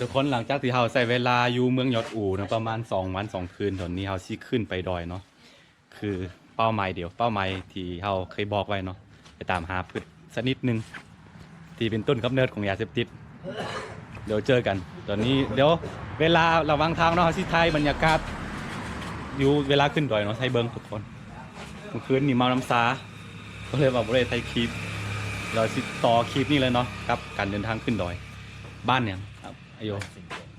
ทุกคนหลังจากที่เราใส่เวลาอยู่เมืองยอดอู่นะประมาณ2 วัน2 คืนตอนนี้เราชี้ขึ้นไปดอยเนาะคือเป้าหมายเป้าหมายที่เราเคยบอกไว้เนาะไปตามหาพืชสักนิดนึงที่เป็นต้นกำเนิดของยาเสพติดเดี๋ยวเจอกันตอนนี้เดี๋ยวเวลาระหว่างทางเนาะที่ไทยบรรยากาศอยู่เวลาขึ้นดอยเนาะไทยเบิ้งทุกคนเมื่อคืนนี่เมาน้ำซาก็เลยบอกว่าไทยคลิปเราต่อคลิปนี่เลยเนาะกับการเดินทางขึ้นดอยบ้านเนี่ยอโย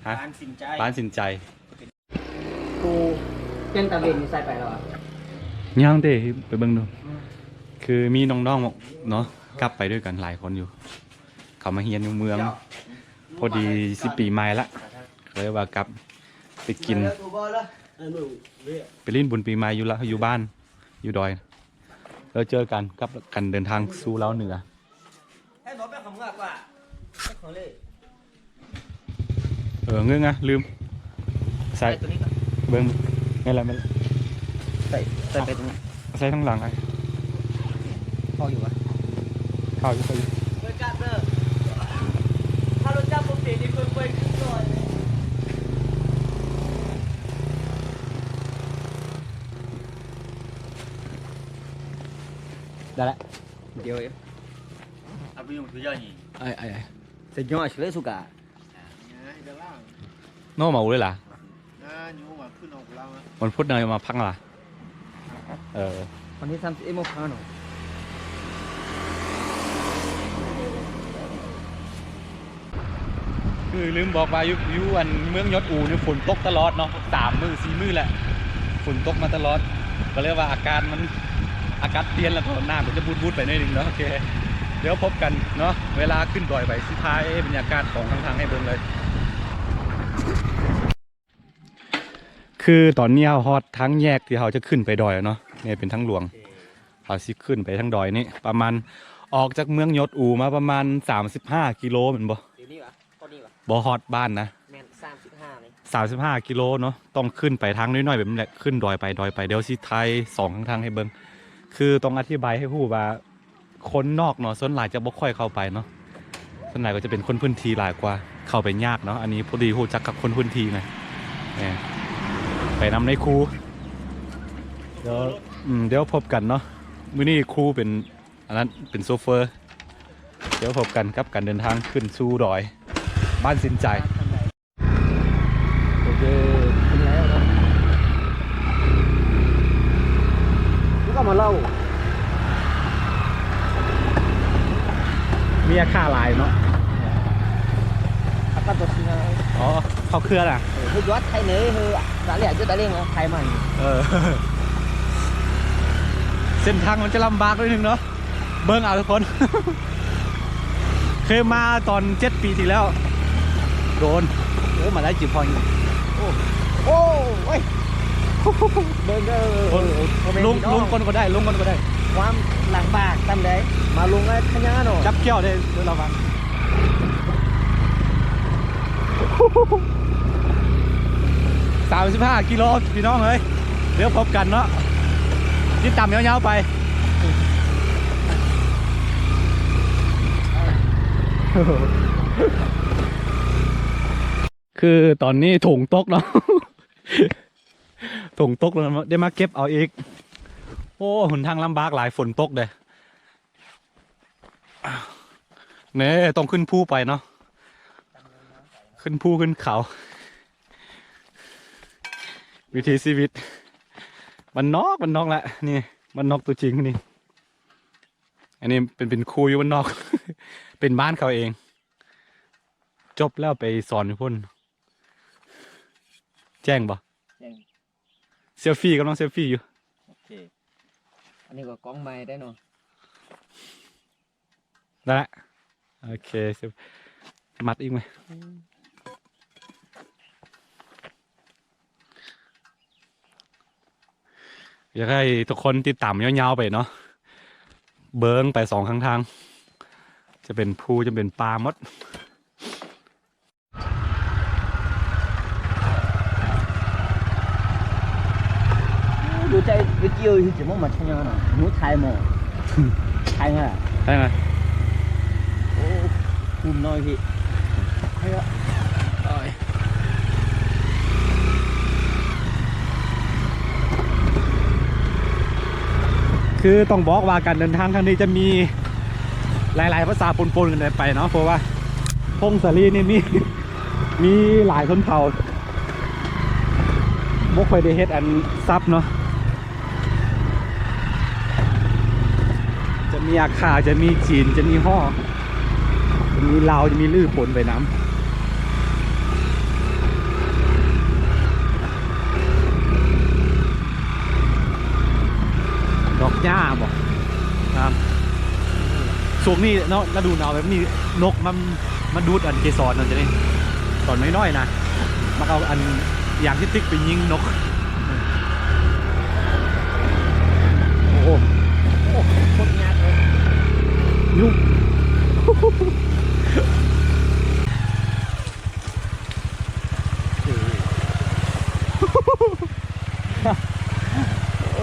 ฮะบ้านสินใจกูเป็นตะเวนใส่ไปแล้วอ่ะย่างเด้ไปเบิ่งดูคือมีน้องๆเนาะกลับไปด้วยกันหลายคนอยู่เขามาเฮียนอยู่เมืองพอดี10 ปีใหม่ละเลยว่ากลับไปกินไปลิ้นบุญปีใหม่อยู่ละอยู่บ้านอยู่ดอยแล้วเจอกันกับกันเดินทางสู่เล้าเหนือให้บอกเป็นของเงือกว่าของเล่เงือกลืมใส่เบิ้งไม่ไรไม่ใส่ไปตรงนี้ใส่ทั้งหลังไอ้เข้าอยู่วะเข้าอยู่เปิดการเด้อถ้ารถจับปกตินี่เปิดขึ้นก่อนได้ละเดี๋ยว啊，不用睡觉你。哎，这牛啊，谁说干？โน่มาอุ้ยล่ะ牛嘛，不能不让啊。วันพุธเนยมาพักล่ะวันที่31 โมงเนาะคือลืมบอกว่าอยู่วันเมืองยศอูนี่ฝนตกตลอดเนาะ3 มื้อ 4 มื้อแหละฝนตกมาตลอดก็เรียกว่าอากาศเปลี่ยนแล้วก็หน้ามันจะบูดไปหน่อยนึงเนาะโอเคเดี๋ยวพบกันเนาะเวลาขึ้นดอยไปสุดท้ายบรรยากาศของทางให้เบิ่งเลยคือตอนนี้ฮอดทั้งแยกที่เขาจะขึ้นไปดอยเนาะนี่เป็นทั้งหลวงเขาสิขึ้นไปทั้งดอยนี่ประมาณออกจากเมืองยศอูมาประมาณ35 กิโลเหมือนบ่บ่ฮอดบ้านนะแม่น35เลย35 กิโลเนาะต้องขึ้นไปทางน้อยๆแบบนี้แหละขึ้นดอยไปเดี๋ยวสิไทย2 ทางให้เบิ่งคือต้องอธิบายให้ผู้ว่าคนนอกเนาะส่วนหลายจะบ่ค่อยเข้าไปเนาะส่วนใหญ่ก็จะเป็นคนพื้นที่หลายกว่าเข้าไปยากเนาะอันนี้พอดีรู้จักกับคนพื้นที่ไงไปนำในครูเดี๋ยวพบกันเนาะมื้อนี้ครูเป็นอันนั้นเป็นโซเฟอร์เดี๋ยวพบกันครับการเดินทางขึ้นสู่ดอยบ้านสินใจโอเคขึ้นแล้วเนาะแล้วก็มาเล่ามีอาค่าลายเนาะอาการตัวจริงอ๋อเขาเคลื่อนอ่ะคือยอดไทยเนยคือตาเหลี่ยจะตาเลี่ยงไทยใหม่เส้นทางมันจะลำบากนิดนึงเนาะเบิ้งเอาทุกคน เคยมาตอน7 ปีที่แล้วโดนมาได้จีบพออยู่โอ้ยเบิ้งลุงคนก็ได้ความหลังบากตามได้มาลุงไอ้ขยันเนาะจับเกี่ยวได้ด้วยเราฟัง35 กิโลพี่น้องเฮ้ยเดี๋ยวพบกันเนาะที่ต่ำยาวๆไปคือตอนนี้ถุงตกเนาะถุงตกแล้วได้มาเก็บเอาอีกโอ้หนทางลำบากหลายฝนตกเลยเนี่ยต้องขึ้นภูไปเนาะขึ้นภูขึ้นเขาวิถีชีวิตมันนอกแหละนี่มันนอกตัวจริงนี่อันนี้เป็นครูอยู่มันนอก เป็นบ้านเขาเองจบแล้วไปสอนอยู่พุ่นแจ้งบ่เซลฟี่กำลังเซลฟี่อยู่โอเคอันนี้ก็กล้องไม้ได้เนาะได้ละโอเคมัดอีกไหมอยากให้ทุกคนติดตามยาวๆไปเนาะเบิ้งไป2 ข้างทางจะเป็นภูจะเป็นปลาหมดดูใจวิจิโอที่จะมั่งมาชัยนาะนู้ไทยมั้งไทยไงโอ้ภูมิน้อยพี่ คือต้องบอกว่าการเดินทางครั้งนี้จะมีหลายๆภาษาปนๆกันไปเนาะเพราะว่าพงศาลีนี่มีหลายชนเผ่าบ่ค่อยได้เฮ็ดอันซับเนาะจะมีอาคาจะมีจีนจะมีฮ่อจะมีลาวจะมีลื้อปนไปน้ำดอกหญ้าบอกครับช่วงนี้เนาะฤดูหนาวแบบนี้นกมันดูดอันเกสรนั่นจะได้ตอนน้อยๆนะมันเอาอันอย่างที่ติ๊กไปยิงนกโอ้โห คนงานเลย ยุ่ง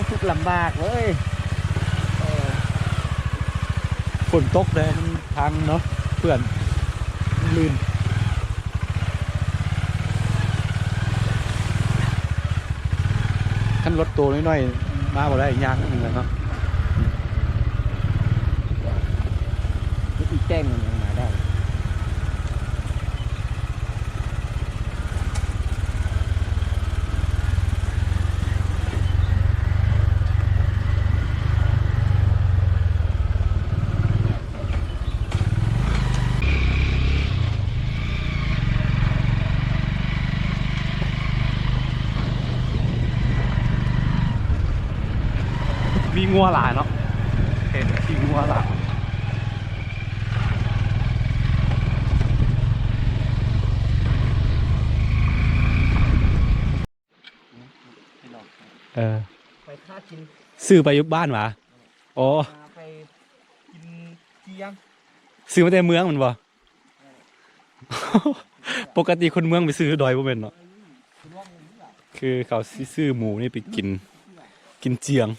ทุกลำบากเว้ย ฝนตกเลยมันพังเนาะเพื่อนมันลื่นขั้นรถตัวน้อยๆมาบ่ได้ยากนิดนึงเนาะ อีแจ้งมันยังมาได้มีงัวหลายเนาะเห็นที่งัวหลายไปค่ากิน ซื้อไปอยุบบ้านวะอ๋อ ไปกินเกียง ซื้อมาแต่เมืองมันบ่ ปกติคนเมืองไปซื้อดอยบ่เป็นเนาะคือเขาสิซื้อหมูนี่ไปกินเจียง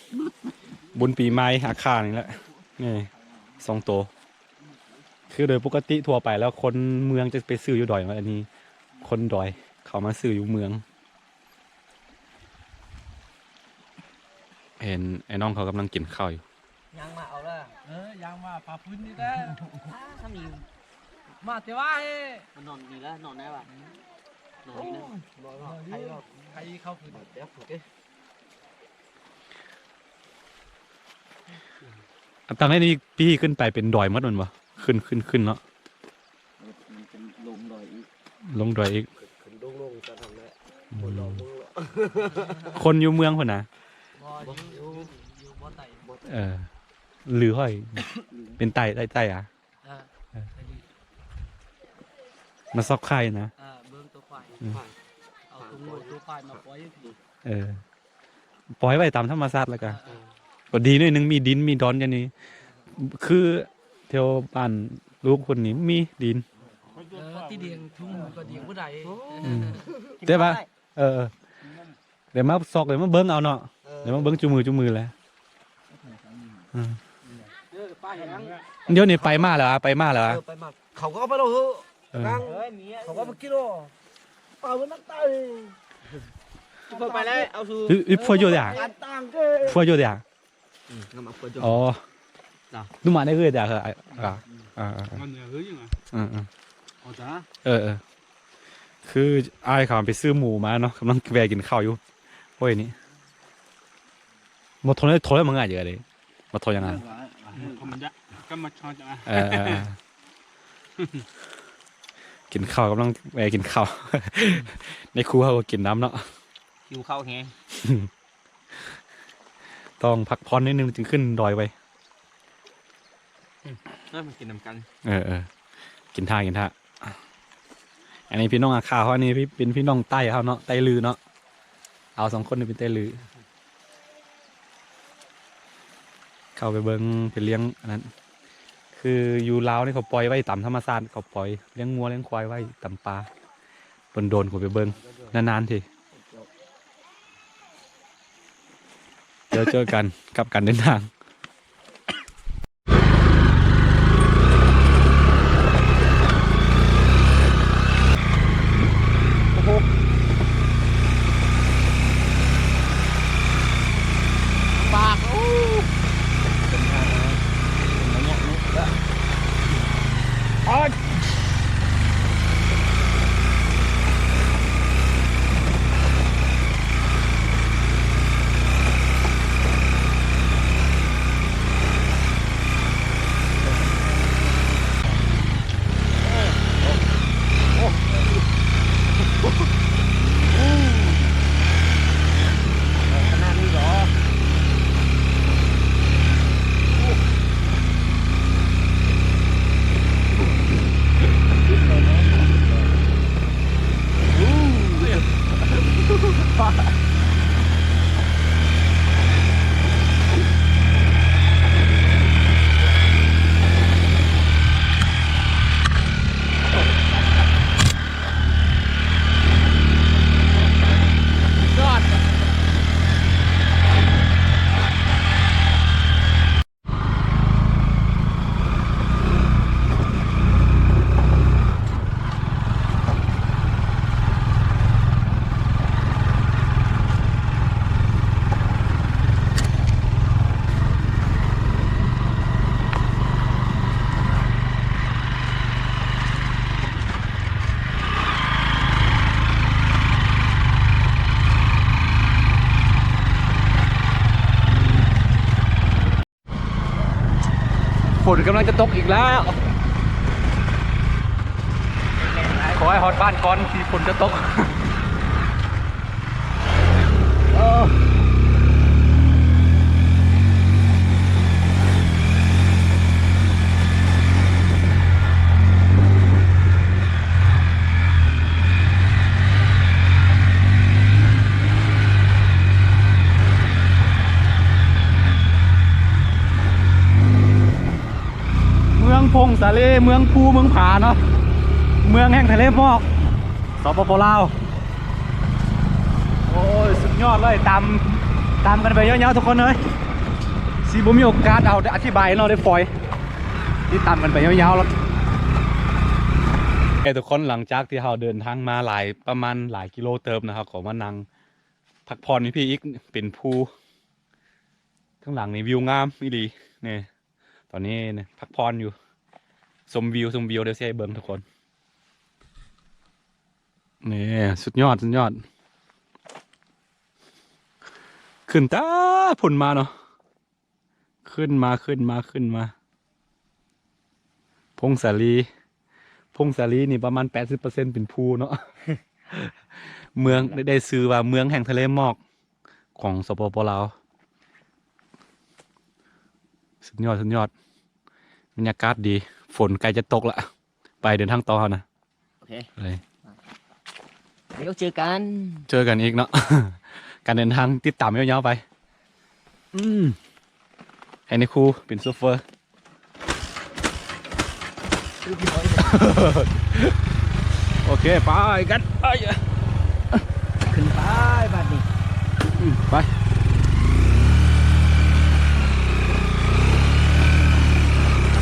บนปีใหม่อาคารนี่แหละนี่2 ตัวคือโดยปกติทั่วไปแล้วคนเมืองจะไปซื้ออยู่ดอยมาอันนี้ คนดอยเขามาซื้ออยู่เมือง เห็นไอ้น้องเขากำลังกินข้าวอยู่ ยังมาเอาละ ยังมาพาพื้นนี่ได้ ถ้ามี มาแต่ว่าเฮ้ มันนอนดีแล้วนอนได้ป่ะนอนดีนะบอกว่าใครเรา ใครเข้าพื้น เดี๋ยวโอเค ตั้งแต่นี้พี่ขึ้นไปเป็นดอยมัดมันบ่ขึ้นเนาะ มันเป็นลมลอยอีก ลงดอยอีก ขึ้นลงจะทำได้หมดลมมือ คนอยู่เมืองคนนะ บ่อยู่บ่ไต่บ่ หรือห้อยเป็นไต่อ่ะ อ่า มาซอกไข่นะ เบิ้งตัวควาย อืม เอาตัวงูตัวควายมาปล่อยให้ดี ปล่อยไว้ตามธรรมชาติแล้วกันก็ดีหน่อยนึงมีดินมีดอนอย่างนี้คือแถวบ้านลูกคนนี้มีดิน ที่เดียงทุ่งก็เดียงบ่ได้ ได้ปะเดี๋ยวมาซอกเดี๋ยวมาเบิ้งเอาเนาะเดี๋ยวมาเบิ้งจูมือแล้ว ป้าเห็นยัง เดี๋ยวนี้ไปมาแล้วไปมาแล้ว ไปมาเขาก็เอาไปแล้วเหรอ เออ นั่งเขาก็เอาไปกิโลเปล่ามันนักตายพอไปแล้วเอาสู พออยู่อย่าง การตั้งเก้ พออยู่อย่าง ngắm áo quần cho อ๋อ Nào. ดูมาได้คือเดี๋ยวคือมันเหลืออยู่อ่ะ เอาจ้า คืออายเขาไปซื้อหมูมาเนาะกำลังแวะกินข้าวอยู่โอ้ยนี่มาทนได้มึงอ่ะเยอะเลยมาทนยังไง เขามันจะก็มาชอนจ้ะ กินข้าวกำลังแวะกินข้าว ในครัวเขาก็กินน้ำเนาะ chiều khâu nghe ต้องพักผ่อนนิดนึงจึงขึ้นดอยไป nó mình kìm nằm canh กินท่าอันนี้พี่น้องอาคาเขาอันนี้พี่เป็นพี่น้องใต้เขาเนาะใต้ลือเนาะเอา2 คนนี่เป็นใต้ลือเข้าไปเบิ้งไปเลี้ยงอันนั้น คืออยู่ลาวนี่เขาปล่อยไว้ตามธรรมชาติเขาปล่อยเลี้ยงงัวเลี้ยงควายไว้ตามปลาโดนเขาไปเบิ้งนานๆทีเดี๋ยวเจอกันกับการเดินทาง ฝนกำลังจะตกอีกแล้ว ขอให้ฮอดบ้านก่อนที่ฝนจะตก เมืองพงสาเลเมืองภูเมืองผาเนาะเมืองแห่งทะเลหมอกสปปลาวโอ้ยสุดยอดเลยตามกันไปเยอะๆทุกคนเลยสีบุมีโอกาสเอาอธิบายเราได้ฟอยที่ตามกันไปยาวๆแล้วทุกคนหลังจากที่เราเดินทางมาประมาณหลายกิโลเติมนะครับขอมานั่งพักผ่อนนี่พี่อีกเป็นภูข้างหลังนี่วิวงามอีหลีเนี่ยตอนนี้เนี่ยพักผ่อนอยู่ชมวิวเดี๋ยวเสียเบิ้งทุกคนนี่สุดยอดขึ้นตาผลมาเนาะขึ้นมาพงสาลีนี่ประมาณ 80% เป็นภูเนาะ เมืองได้ซื้อว่าเมืองแห่งทะเลหมอกของสปปลาวสุดยอดบรรยากาศดีฝนใกล้จะตกละไปเดินทางต่อนะ โอเค เลย เดี๋ยวเจอกัน เจอกันอีกเนาะ การเดินทางติดตามยาวๆไปให้ในครูเป็นซูเฟอร์ โอเคไปกันขึ้นไปบัดนี้ ไป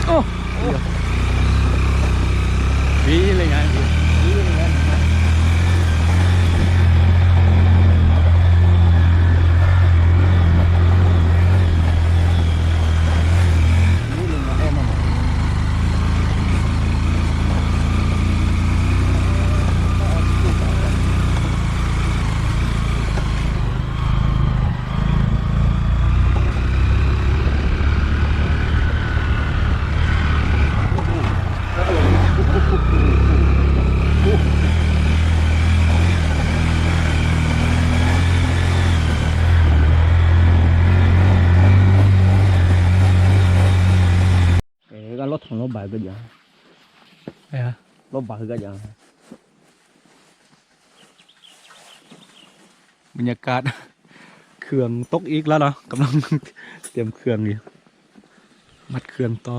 โอ้วีเลยไงนี่เลยนะนี่เลยนะมันรถของรถบ่ายก็ยังรถบ่ายก็ยัง บรรยากาศ เครื่องตกอีกแล้วเนาะกำลัง เตรียมเครื่องอยู่มัดเครื่องต่อ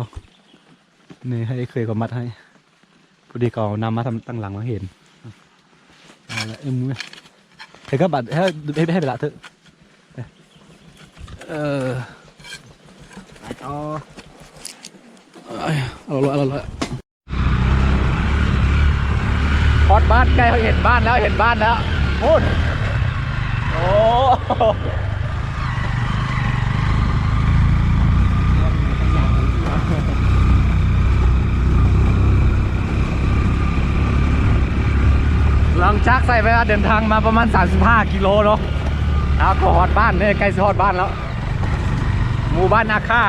นี่ให้เคยก็มัดให้พอดีก็นำมาทำตั้งหลังมาเห็นเอาละมือเฮ้ยก็บัดให้ไปละเถอะไปต่อเอาฮอดบ้านใกล้เขาเห็นบ้านแล้วพูดโอ้หลังจากใส่เวลาเดินทางมาประมาณ35 กิโลเนาะแล้วก็ฮอดบ้านเนี่ยใกล้จะฮอดบ้านแล้วหมู่บ้านนาค่า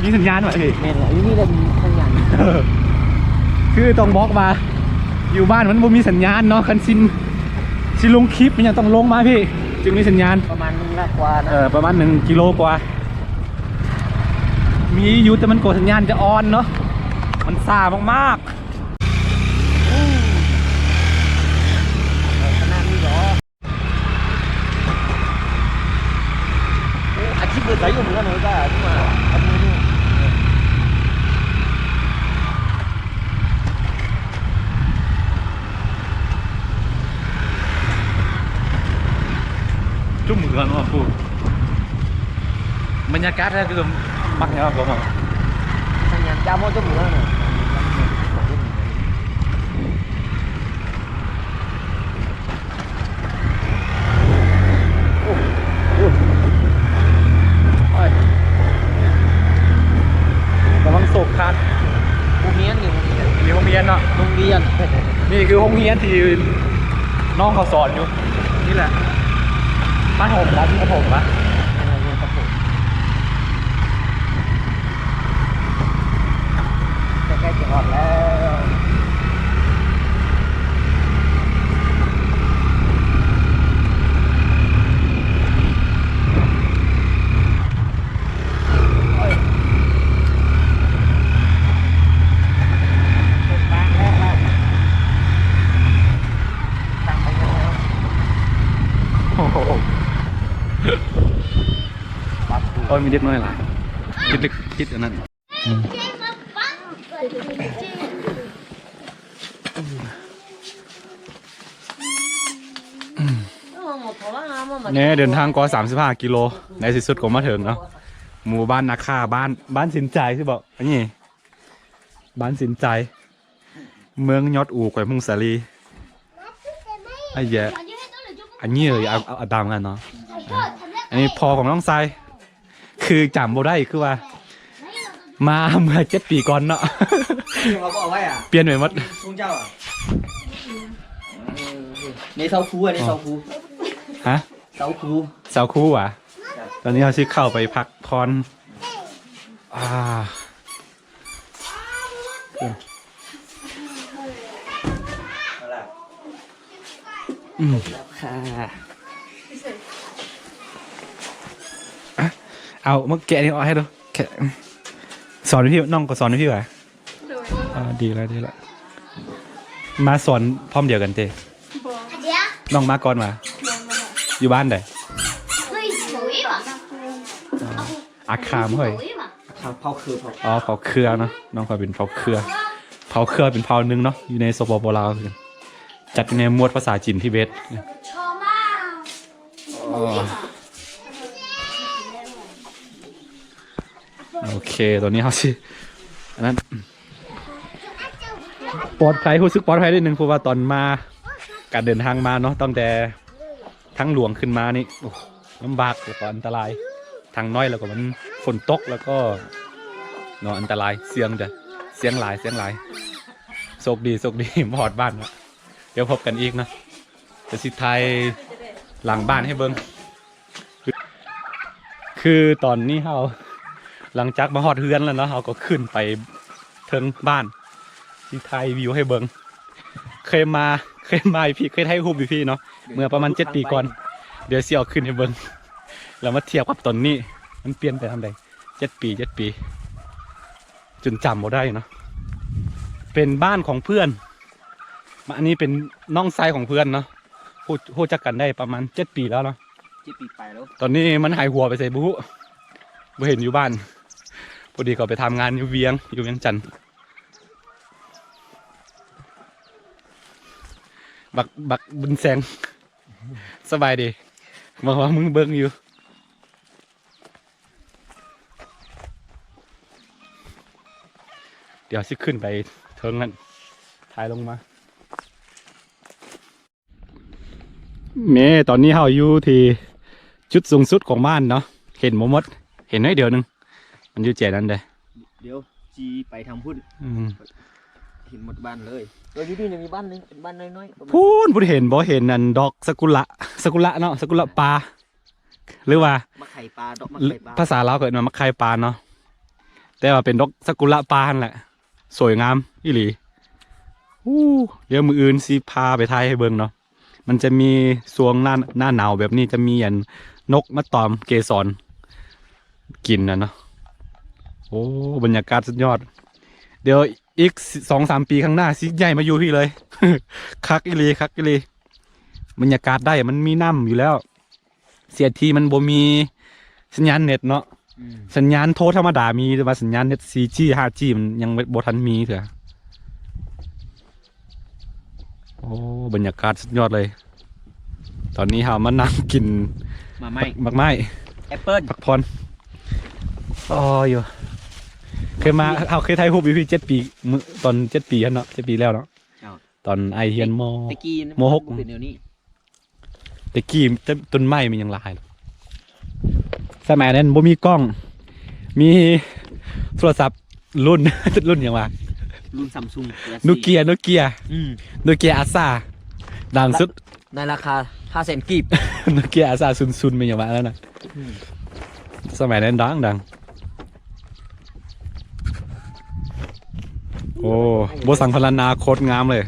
มีสัญญาณไหมพี่ แม่นอยู่นี่แหละมีสัญญาณ คือต้องบอกมาอยู่บ้านมันบ่มีสัญญาณเนาะคันชิลงคลิปมันยังต้องลงมาพี่ จึงมีสัญญาณ ประมาณนึงละกว่านะ ประมาณ1 กิโลกว่า มีอยู่แต่มันกดสัญญาณจะออนเนาะมันซ่ามาก ขนาดนี้เหรออาชีพเปิดใจอยู่เหมือนกันเลยก็ที่มาอันนี้นี่ ๆจุ่มเหมือนกันว่าพูดบรรยากาศแท้คือมักเนี่ยครับผม สัญญาณจ้าโมจะเหมือนกันเลย ระวังโศกขาด โรงเรียนนี่โรงเรียน มีห้องเรียนเนาะ โรงเรียน นี่คือห้องเรียนที่น้องเขาสอนอยู่ นี่แหละบ้านผมร้านที่ผมปะ ใกล้จะออกแล้ว โอ้ยมีเด็กน้อยหลายคิดลึกคิดอันนั้นเนี่ยเดินทางก็35 กิโลในที่สุดก็มาถึงเนาะหมู่บ้านนาคาบ้านสินใจใช่บอกอันนี้บ้านสินใจ เมืองยอดอู่แขวงมุงสาลีไอ้แย่อันนี้เลยเอาตามกันเนาะอันนี้พอของน้องทรายคือจำบ่ได้คือว่า มาเมื่อ7 ปีก่อนเนาะ เขาบอกไว้อ่ะ เปลี่ยนไปหมด ทุ่งเจ้าอ่ะในเสาคูอ่ะในเสาคู ฮะ เสาคู เสาคู่อ่ะตอนนี้เขาชื่อเข้าไปพักพรค่ะ เอาเมื่อแกะนี่เอาให้ดูแกะสอนพี่น้องก็สอนพี่ว่ะดีแล้วดีแล้วมาสอนพร้อมเดียวกันเต้น้องมาก่อนมาอยู่บ้านไหนอาคามเฮ้ย ครับเผาคือเผา อ๋อเผาเครือเนาะน้องเขาเป็นเผาเครือเป็นเผาหนึ่งเนาะอยู่ในสปปลาวจัดในหมวดภาษาจีนทิเบตโอเคตัวนี้เขาสิอันนั้นปลอดภัยรู้สึกปลอดภัยนิดนึงเพราะว่าตอนมาการเดินทางมาเนาะตั้งแต่ทั้งหลวงขึ้นมานี่ลำบากแล้วก็อันตรายทางน้อยแล้วก็มันฝนตกแล้วก็เนาะอันตรายเสียงหลายโชคดีมาหอดบ้านแล้วเดี๋ยวพบกันอีกนะจะสิไทยหลังบ้านให้เบิ้งคือตอนนี้เราหลังจากมาหอดเฮือนแล้วเนาะเราก็ขึ้นไปเทิงบ้านที่ไทยวิวให้เบิ้งเคยมาพี่เคยให้รูปพี่เนาะเมื่อประมาณ7 ปีก่อนเดี๋ยวเสี่ยวขึ้นให้เบิ้งแล้วมาเทียบกับตอนนี้มันเปลี่ยนไปทำใด7 ปีจนจำบ่ได้เนาะเป็นบ้านของเพื่อนอันนี้เป็นน้องชายของเพื่อนเนาะพูดจักกันได้ประมาณ7 ปีแล้วเนาะ 7 ปีไปแล้ว ตอนนี้มันหายหัวไปใส่บุบ่เห็นอยู่บ้านพอดีก็ไปทำงานอยู่เวียงจันทน์บักบุญแสงสบายดีบอกว่ามึงเบิ่งอยู่เดี๋ยวสิขึ้นไปเทิงนั้นถ่ายลงมาตอนนี้เราอยู่ที่จุดสูงสุดของบ้านเนาะเห็นหมดเห็นน้อยเดียวนึงมันอยู่เจนั้นเด้ เดี๋ยวจีไปทำพุ่น เห็นหมดบ้านเลยอยู่ดีมีบ้านนึงเป็นบ้านน้อยๆ พูดเห็นบ่เห็นนั่นดอกสกุระเนาะสกุระปลาหรือว่าม ะไข่ปลาดอกมะไข่ปลา ภาษาลาวก็เรียกว่ามะไข่ปลาเนาะ แต่ว่าเป็นดอกซากุระปานแหละ สวยงามอีหลีเดี๋ยวมืออื่นสิพาไปถ่ายให้เบิ่งเนาะมันจะมีช่วงหน้าหนาวแบบนี้จะมีนกมาตอมเกสรกินนะเนาะโอ้บรรยากาศสุดยอด เดี๋ยวอีก2-3 ปีข้างหน้าสิใหญ่มาอยู่พี่เลย คักอีหลีคักอีหลีบรรยากาศได้มันมีน้ำอยู่แล้ว เสียทีมันบ่มีสัญญาณเน็ตเนาะสัญญาณโทรธรรมดามีแต่ว่าสัญญาณเน็ต 4G 5G มันยังบ่ทันมีเถอะโอ้บรรยากาศสุดยอดเลย ตอนนี้เฮามานั่งกิน มาไม่ มักไม้ แอปเปิ้ล พักผ่อนอ๋ออยู่เคยมาเอาเคยถ่ายรูปอยู่พี่7 ปีตอน7 ปีเนาะ7 ปีแล้วเนาะตอนไอเฮียนม ตะกี้ มหก เป็นเดี๋ยวนี้ ตะกี้ต้นไม้มันยังลายสมัยนั้นบ่มีกล้อง มีโทรศัพท์รุ่น รุ่นอย่างว่า รุ่นซัมซุง โนเกียอาซาดังสุด ในราคา500,000 กีบ โนเกียอาซาซุนเป็นอย่างว่าแล้วนะสมัยนั้นดังโอ้โบสังพลานาโคตรงามเลย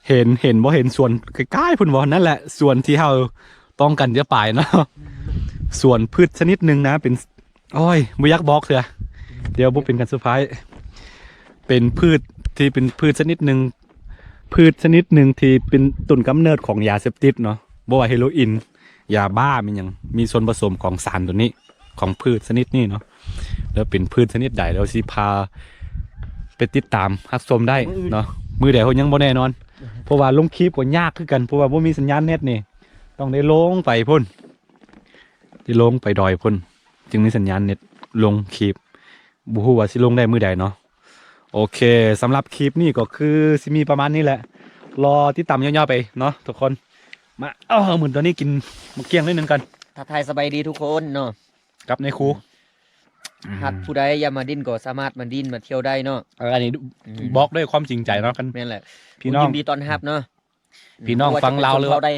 เห็นบ่เห็นส่วนใกล้ๆพุ่นบ่นั่นแหละส่วนที่เราต้องกันจะไปเนาะส่วนพืชชนิดหนึ่งนะเป็นอ้อยบ่ยักบอกเถอะเดี๋ยวบ่เป็นกันเซอร์ไพรส์เป็นพืชที่เป็นพืชชนิดหนึ่งที่เป็นต้นกำเนิดของยาเสพติดเนาะบ่ว่าเฮโรอีนยาบ้ามันยังมีส่วนผสมของสารตัวนี้ของพืชชนิดนี้เนาะแล้วเป็นพืชชนิดใดแล้วสิพาไปติดตามรับชมได้เนาะมือใดเฮายังบ่แน่นอนเพราะว่าลงคลิปก็ยากคือกันเพราะว่าบ่มีสัญญาณเน็ตนี่ต้องได้ลงไปพุ่นได้ลงไปดอยพุ่นจึงมีสัญญาณเน็ตลงคลิปบ่ฮู้ว่าสิลงได้มื้อใดเนาะโอเคสำหรับคลิปนี้ก็คือสิมีประมาณนี้แหละรอติดตามยาวๆไปเนาะทุกคนมาเหมือนตอนนี้กินมะเกี้ยงนิดนึงกัน ทักทายสบายดีทุกคนเนาะ กับในครู หากผู้ใดอยากมาดิ้นก็สามารถมาดิ้นมาเที่ยวได้เนาะ อันนี้บอกด้วยความจริงใจเนาะกัน แม่นแหละ พี่น้อง ยินดีต้อนรับเนาะ พี่น้องฟังลาวหรือว่า ได้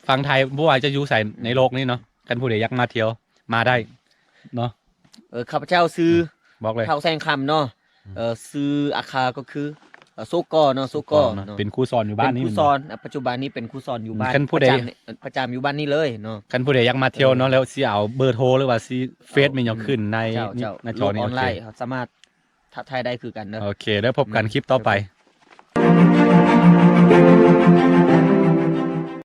ฟังไทยบ่ว่าจะอยู่ใส่ในโลกนี้เนาะกันผู้ใดอยากมาเที่ยวมาได้เนาะ ข้าพเจ้าซื้อ บอกเลย เท่าแซงคำเนาะซื้ออาคาก็คือโซกอเนาะโซกอ เนาะ เนาะ เป็นครูสอนอยู่บ้านนี้ เป็นครูสอนปัจจุบันนี้เป็นครูสอนอยู่บ้าน คันผู้ใด ประจำอยู่บ้านนี้เลยเนาะ กันผู้ใดอยากมาเที่ยวเนาะแล้วสิเอาเบอร์โทรหรือว่าสิเฟซมันยังขึ้นใน เจ้า หน้าจ โล อก นี้ ออ โอน ไล เค น์สามารถทักทายได้คือกันเนาะ โอเคแล้วพบกันคลิปต่อไป